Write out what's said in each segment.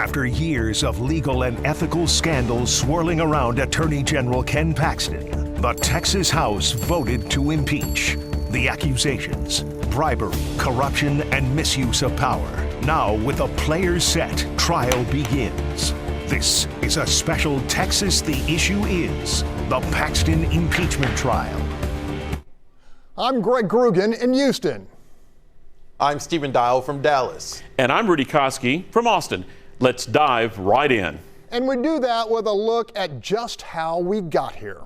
After years of legal and ethical scandals swirling around Attorney General Ken Paxton, the Texas House voted to impeach. The accusations: bribery, corruption, and misuse of power. Now, with the players set, trial begins. This is a special Texas The Issue Is, the Paxton impeachment trial. I'm Greg Groogan in Houston. I'm Stephen Dial from Dallas. And I'm Rudy Koski from Austin. Let's dive right in. And we do that with a look at just how we got here.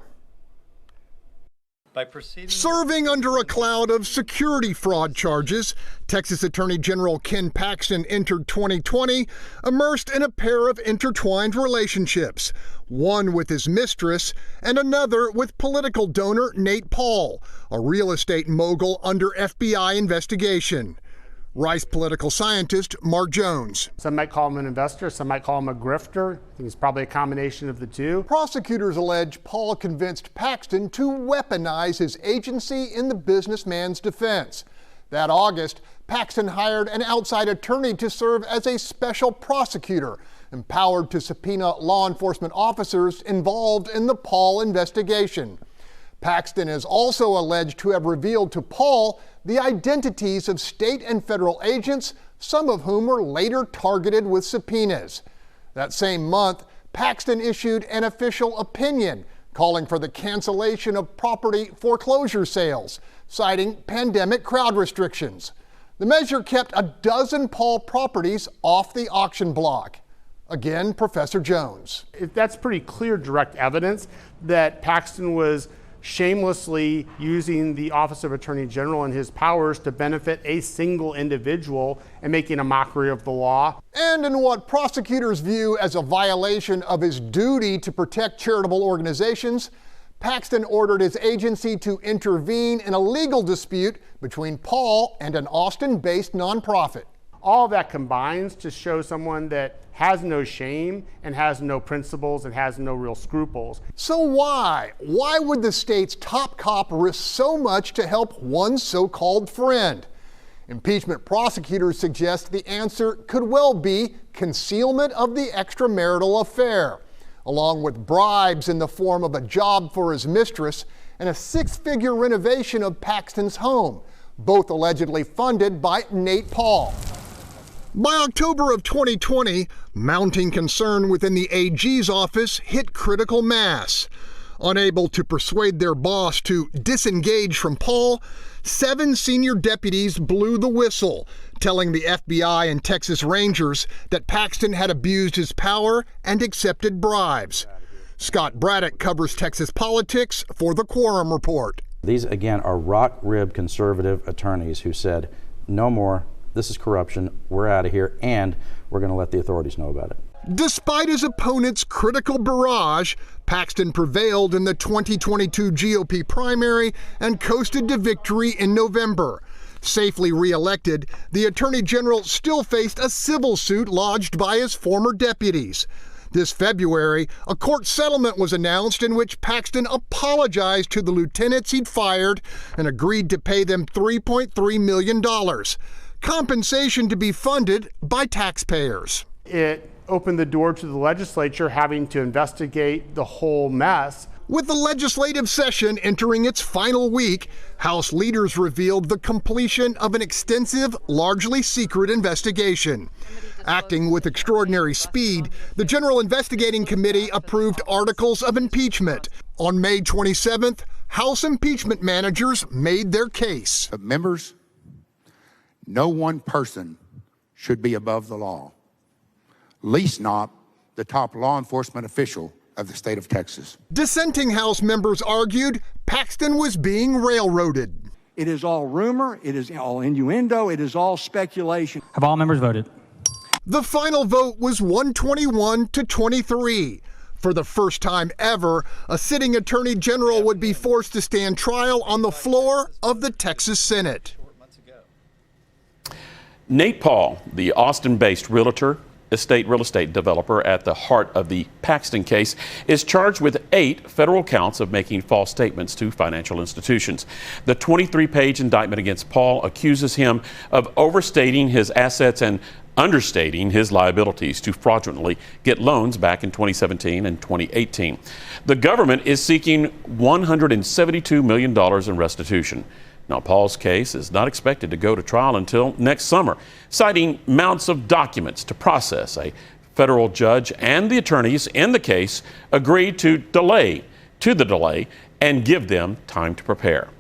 Serving under a cloud of security fraud charges, Texas Attorney General Ken Paxton entered 2020 immersed in a pair of intertwined relationships, one with his mistress and another with political donor Nate Paul, a real estate mogul under FBI investigation. Rice political scientist Mark Jones. Some might call him an investor, some might call him a grifter. I think it's probably a combination of the two. Prosecutors allege Paul convinced Paxton to weaponize his agency in the businessman's defense. That August, Paxton hired an outside attorney to serve as a special prosecutor, empowered to subpoena law enforcement officers involved in the Paul investigation. Paxton is also alleged to have revealed to Paul the identities of state and federal agents, some of whom were later targeted with subpoenas. That same month, Paxton issued an official opinion calling for the cancellation of property foreclosure sales, citing pandemic crowd restrictions. The measure kept a dozen Paul properties off the auction block. Again, Professor Jones. That's pretty clear direct evidence that Paxton was shamelessly using the Office of Attorney General and his powers to benefit a single individual and making a mockery of the law. And in what prosecutors view as a violation of his duty to protect charitable organizations, Paxton ordered his agency to intervene in a legal dispute between Paul and an Austin-based nonprofit. All that combines to show someone that has no shame and has no principles and has no real scruples. So why would the state's top cop risk so much to help one so-called friend? Impeachment prosecutors suggest the answer could well be concealment of the extramarital affair, along with bribes in the form of a job for his mistress and a six-figure renovation of Paxton's home, both allegedly funded by Nate Paul. By October of 2020, mounting concern within the AG's office hit critical mass. Unable to persuade their boss to disengage from Paul, 7 senior deputies blew the whistle, telling the FBI and Texas Rangers that Paxton had abused his power and accepted bribes. Scott Braddock covers Texas politics for the Quorum Report. These, again, are rock-ribbed conservative attorneys who said, no more. This is corruption, we're out of here, and we're going to let the authorities know about it. Despite his opponent's critical barrage, Paxton prevailed in the 2022 GOP primary and coasted to victory in November. Safely re-elected, the Attorney General still faced a civil suit lodged by his former deputies. This February, a court settlement was announced in which Paxton apologized to the lieutenants he'd fired and agreed to pay them $3.3 million. Compensation to be funded by taxpayers. It opened the door to the legislature having to investigate the whole mess. With the legislative session entering its final week, House leaders revealed the completion of an extensive, largely secret investigation. Acting with extraordinary speed, the General Investigating Committee approved articles of impeachment. On May 27th, House impeachment managers made their case. Members, no one person should be above the law, least not the top law enforcement official of the state of Texas. Dissenting House members argued Paxton was being railroaded. It is all rumor, it is all innuendo, it is all speculation. Have all members voted? The final vote was 121 to 23. For the first time ever, a sitting attorney general would be forced to stand trial on the floor of the Texas Senate. Nate Paul, the Austin-based realtor, estate real estate developer at the heart of the Paxton case, is charged with 8 federal counts of making false statements to financial institutions. The 23-page indictment against Paul accuses him of overstating his assets and understating his liabilities to fraudulently get loans back in 2017 and 2018. The government is seeking $172 million in restitution. Now, Paul's case is not expected to go to trial until next summer, citing mounts of documents to process. A federal judge and the attorneys in the case agreed to delay and give them time to prepare.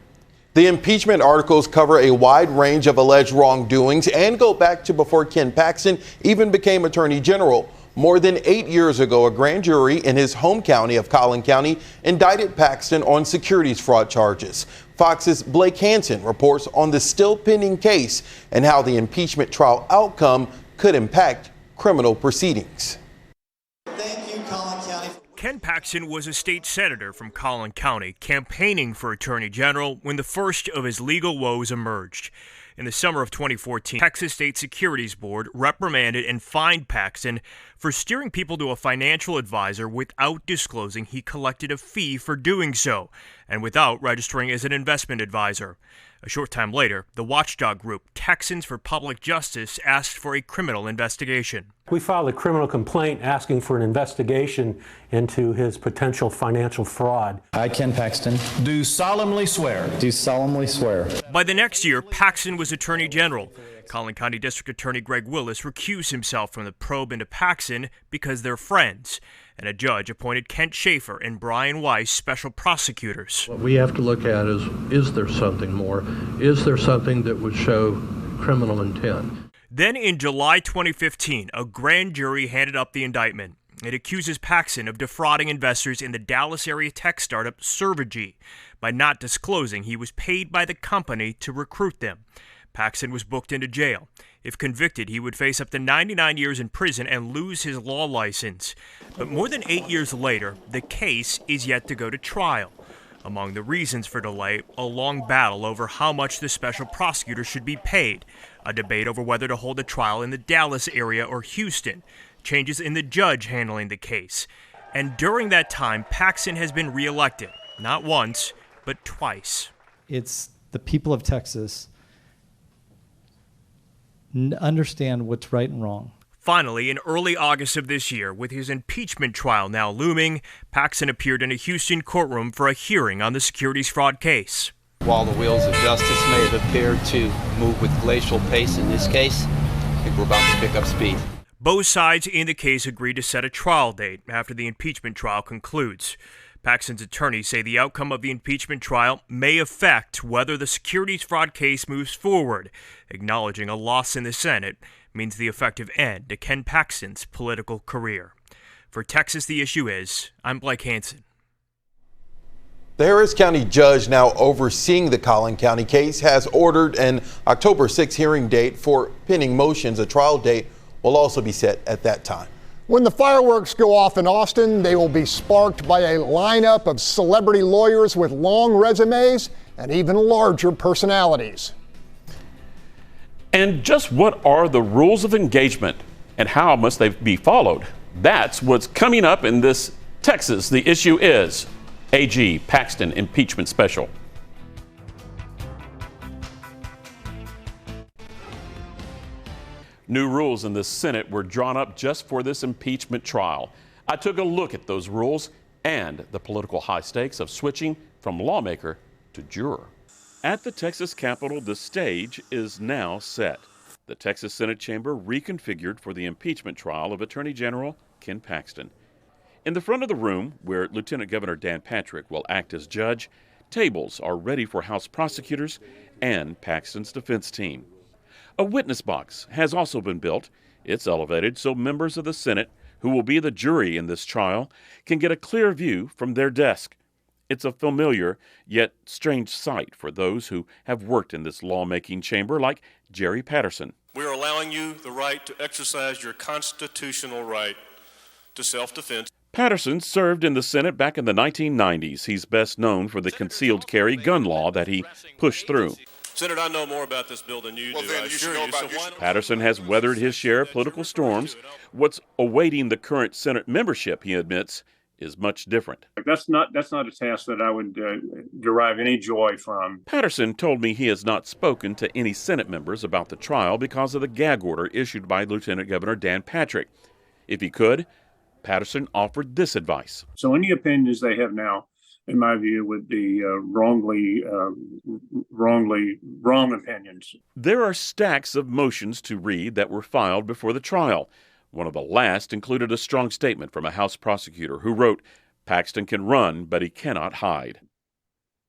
The impeachment articles cover a wide range of alleged wrongdoings and go back to before Ken Paxton even became Attorney General. More than 8 years ago, a grand jury in his home county of Collin County indicted Paxton on securities fraud charges. Fox's Blake Hansen reports on the still pending case and how the impeachment trial outcome could impact criminal proceedings. Thank you, Collin County. Ken Paxton was a state senator from Collin County, campaigning for Attorney General when the first of his legal woes emerged. In the summer of 2014, Texas State Securities Board reprimanded and fined Paxton for steering people to a financial advisor without disclosing he collected a fee for doing so, and without registering as an investment advisor. A short time later, the watchdog group Texans for Public Justice asked for a criminal investigation. We filed a criminal complaint asking for an investigation into his potential financial fraud. I, Ken Paxton, Do solemnly swear. do solemnly swear. By the next year, Paxton was Attorney General. Collin County District Attorney Greg Willis recused himself from the probe into Paxton because they're friends, and a judge appointed Kent Schaefer and Brian Weiss special prosecutors. What we have to look at is there something more? Is there something that would show criminal intent? Then in July 2015, a grand jury handed up the indictment. It accuses Paxton of defrauding investors in the Dallas area tech startup Servigy by not disclosing he was paid by the company to recruit them. Paxton was booked into jail. If convicted, he would face up to 99 years in prison and lose his law license. But more than 8 years later, the case is yet to go to trial. Among the reasons for delay, a long battle over how much the special prosecutor should be paid, a debate over whether to hold a trial in the Dallas area or Houston, changes in the judge handling the case. And during that time, Paxton has been reelected, not once, but twice. It's the people of Texas understand what's right and wrong. Finally, in early August of this year, with his impeachment trial now looming, Paxton appeared in a Houston courtroom for a hearing on the securities fraud case. While the wheels of justice may have appeared to move with glacial pace in this case, I think we're about to pick up speed. Both sides in the case agreed to set a trial date after the impeachment trial concludes. Paxton's attorneys say the outcome of the impeachment trial may affect whether the securities fraud case moves forward, acknowledging a loss in the Senate means the effective end to Ken Paxton's political career. For Texas, the issue is, I'm Blake Hansen. The Harris County judge now overseeing the Collin County case has ordered an October 6 hearing date for pending motions. A trial date will also be set at that time. When the fireworks go off in Austin, they will be sparked by a lineup of celebrity lawyers with long resumes and even larger personalities. And just what are the rules of engagement and how must they be followed? That's what's coming up in this Texas. The issue is AG Paxton impeachment special. New rules in the Senate were drawn up just for this impeachment trial. I took a look at those rules and the political high stakes of switching from lawmaker to juror. At the Texas Capitol, the stage is now set. The Texas Senate chamber reconfigured for the impeachment trial of Attorney General Ken Paxton. In the front of the room, where Lieutenant Governor Dan Patrick will act as judge, tables are ready for House prosecutors and Paxton's defense team. A witness box has also been built. It's elevated so members of the Senate, who will be the jury in this trial, can get a clear view from their desk. It's a familiar yet strange sight for those who have worked in this lawmaking chamber, like Jerry Patterson. We are allowing you the right to exercise your constitutional right to self-defense. Patterson served in the Senate back in the 1990s. He's best known for the concealed carry gun law that he pushed through. Senator, I know more about this bill than you do. I assure you. So why don't Patterson has weathered his share of political storms. What's awaiting the current Senate membership, he admits, is much different. That's not a task that I would derive any joy from. Patterson told me he has not spoken to any Senate members about the trial because of the gag order issued by Lieutenant Governor Dan Patrick. If he could, Patterson offered this advice. So any opinions they have now, in my view, would be wrong opinions. There are stacks of motions to read that were filed before the trial. One of the last included a strong statement from a House prosecutor who wrote, "Paxton can run, but he cannot hide."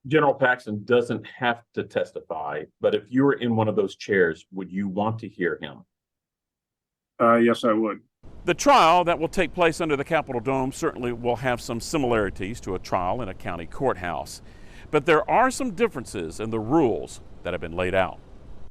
General Paxton doesn't have to testify, but if you were in one of those chairs, would you want to hear him? Yes, I would. The trial that will take place under the Capitol Dome certainly will have some similarities to a trial in a county courthouse. But there are some differences in the rules that have been laid out.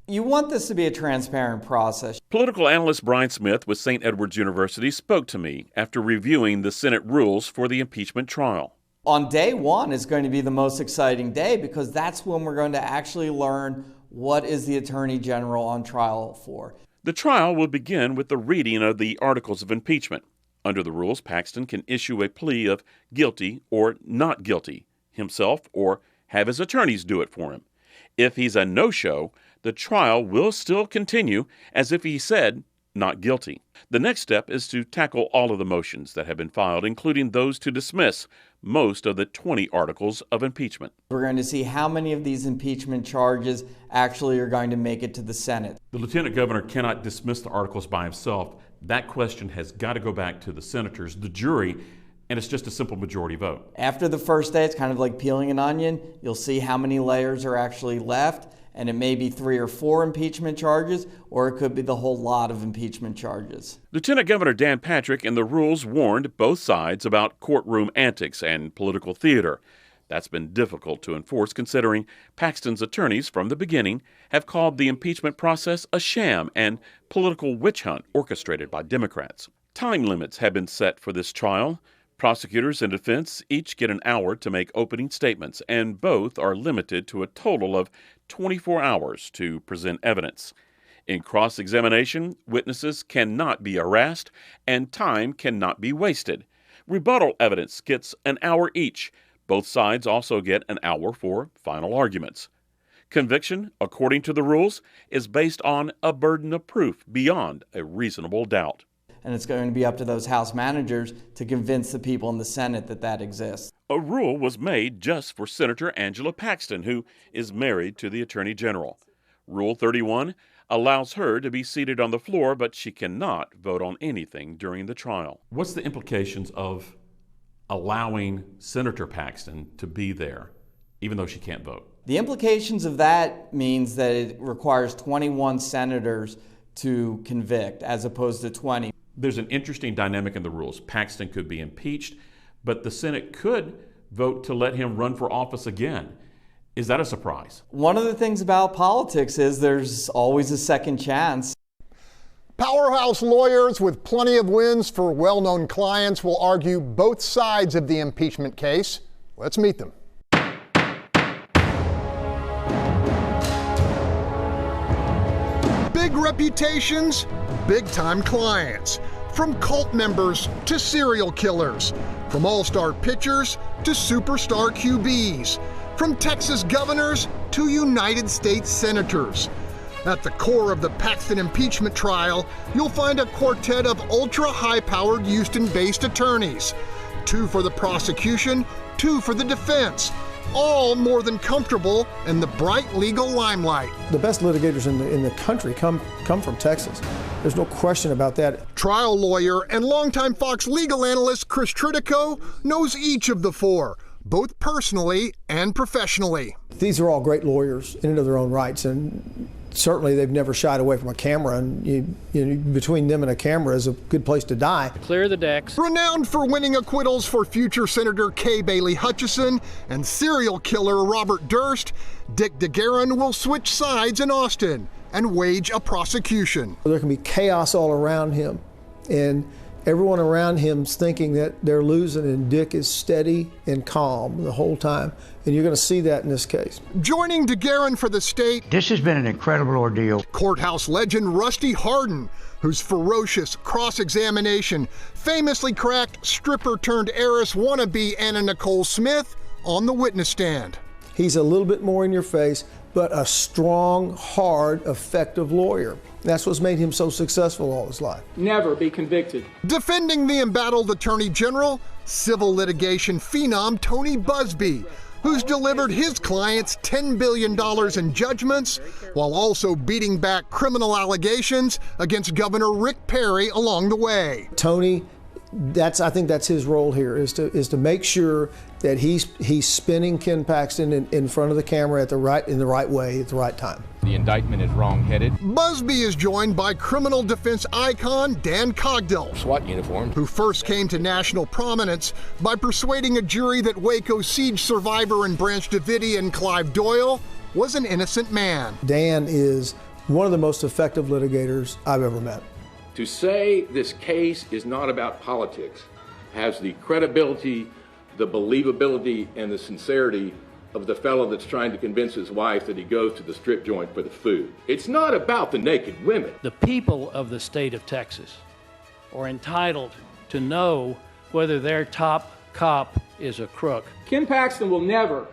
You want this to be a transparent process. Political analyst Brian Smith with St. Edward's University spoke to me after reviewing the Senate rules for the impeachment trial. On day one is going to be the most exciting day because that's when we're going to actually learn what is the Attorney General on trial for. The trial will begin with the reading of the articles of impeachment. Under the rules, Paxton can issue a plea of guilty or not guilty himself or have his attorneys do it for him. If he's a no-show, the trial will still continue as if he said not guilty. The next step is to tackle all of the motions that have been filed, including those to dismiss most of the 20 articles of impeachment. We're going to see how many of these impeachment charges actually are going to make it to the Senate. The lieutenant governor cannot dismiss the articles by himself. That question has got to go back to the senators, the jury, and it's just a simple majority vote. After the first day, it's kind of like peeling an onion. You'll see how many layers are actually left, and it may be 3 or 4 impeachment charges, or it could be the whole lot of impeachment charges. Lieutenant Governor Dan Patrick and the rules warned both sides about courtroom antics and political theater. That's been difficult to enforce considering Paxton's attorneys from the beginning have called the impeachment process a sham and political witch hunt orchestrated by Democrats. Time limits have been set for this trial. Prosecutors and defense each get an hour to make opening statements, and both are limited to a total of 24 hours to present evidence. In cross-examination, witnesses cannot be harassed and time cannot be wasted. Rebuttal evidence gets an hour each. Both sides also get an hour for final arguments. Conviction, according to the rules, is based on a burden of proof beyond a reasonable doubt. And it's going to be up to those House managers to convince the people in the Senate that that exists. A rule was made just for Senator Angela Paxton, who is married to the Attorney General. Rule 31 allows her to be seated on the floor, but she cannot vote on anything during the trial. What's the implications of allowing Senator Paxton to be there, even though she can't vote? The implications of that means that it requires 21 senators to convict, as opposed to 20. There's an interesting dynamic in the rules. Paxton could be impeached, but the Senate could vote to let him run for office again. Is that a surprise? One of the things about politics is there's always a second chance. Powerhouse lawyers with plenty of wins for well-known clients will argue both sides of the impeachment case. Let's meet them. Big reputations, big-time clients. From cult members to serial killers. From all-star pitchers to superstar QBs. From Texas governors to United States senators. At the core of the Paxton impeachment trial, you'll find a quartet of ultra-high-powered Houston-based attorneys. 2 for the prosecution, 2 for the defense. All more than comfortable in the bright legal limelight. The best litigators in the country come from Texas. There's no question about that. Trial lawyer and longtime Fox legal analyst Chris Tritico knows each of the 4, both personally and professionally. These are all great lawyers in and of their own rights, and certainly they've never shied away from a camera, and between them and a camera is a good place to die. Clear the decks. Renowned for winning acquittals for future Senator Kay Bailey Hutchison and serial killer Robert Durst, Dick DeGuerin will switch sides in Austin and wage a prosecution. There can be chaos all around him, and Everyone around him's thinking that they're losing, and Dick is steady and calm the whole time. And you're going to see that in this case. Joining DeGuerin for the state, This has been an incredible ordeal. courthouse legend Rusty Hardin, whose ferocious cross-examination famously cracked stripper-turned-heiress wannabe Anna Nicole Smith on the witness stand. He's a little bit more in your face, but a strong, hard, effective lawyer. That's what's made him so successful all his life. Never be convicted. Defending the embattled Attorney General, civil litigation phenom Tony Buzbee, who's delivered his clients $10 billion in judgments, while also beating back criminal allegations against Governor Rick Perry along the way. Tony, I think that's his role here, is to make sure that he's spinning Ken Paxton in front of the camera in the right way at the right time. The indictment is wrong-headed. Buzbee is joined by criminal defense icon Dan Cogdill, SWAT uniform, who first came to national prominence by persuading a jury that Waco siege survivor and Branch Davidian Clive Doyle was an innocent man. Dan is one of the most effective litigators I've ever met. To say this case is not about politics has the credibility, the believability, and the sincerity of the fellow that's trying to convince his wife that he goes to the strip joint for the food. It's not about the naked women. The people of the state of Texas are entitled to know whether their top cop is a crook. Ken Paxton will never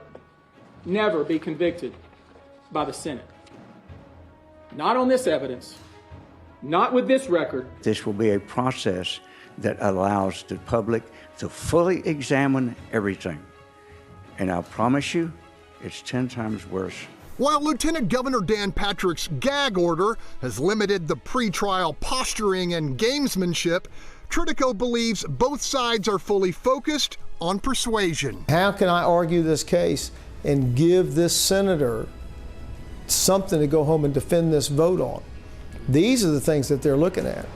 be convicted by the Senate. Not on this evidence, not with this record. This will be a process that allows the public to fully examine everything. And I promise you, it's 10 times worse. While Lieutenant Governor Dan Patrick's gag order has limited the pretrial posturing and gamesmanship, Tritico believes both sides are fully focused on persuasion. How can I argue this case and give this senator something to go home and defend this vote on? These are the things that they're looking at.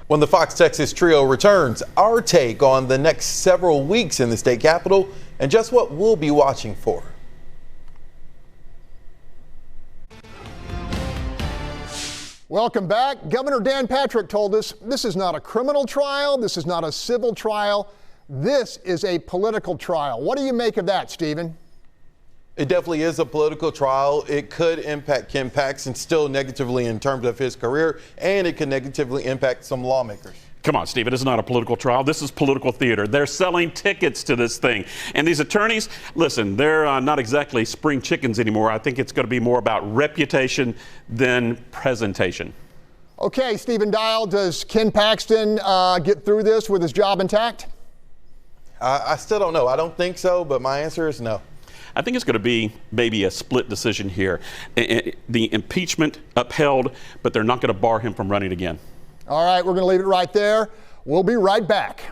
When the Fox Texas Trio returns, our take on the next several weeks in the state capitol and just what we'll be watching for. Welcome back. Governor Dan Patrick told us this is not a criminal trial. This is not a civil trial. This is a political trial. What do you make of that, Stephen? It definitely is a political trial. It could impact Ken Paxton still negatively in terms of his career, and it could negatively impact some lawmakers. Come on, Steve, it is not a political trial. This is political theater. They're selling tickets to this thing. And these attorneys, listen, they're not exactly spring chickens anymore. I think it's going to be more about reputation than presentation. Okay, Stephen Dial, does Ken Paxton get through this with his job intact? I still don't know. I don't think so, but my answer is no. I think it's going to be maybe a split decision here. The impeachment upheld, but they're not going to bar him from running again. All right, we're going to leave it right there. We'll be right back.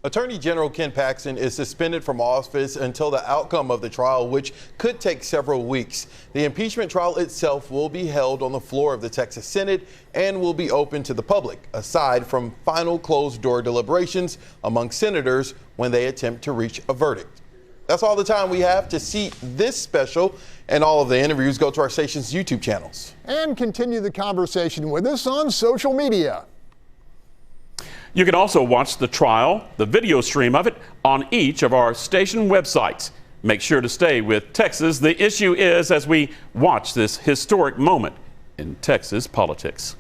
Attorney General Ken Paxton is suspended from office until the outcome of the trial, which could take several weeks. The impeachment trial itself will be held on the floor of the Texas Senate and will be open to the public, aside from final closed-door deliberations among senators when they attempt to reach a verdict. That's all the time we have to see this special, and all of the interviews go to our station's YouTube channels. And continue the conversation with us on social media. You can also watch the trial, the video stream of it, on each of our station websites. Make sure to stay with Texas The Issue Is as we watch this historic moment in Texas politics.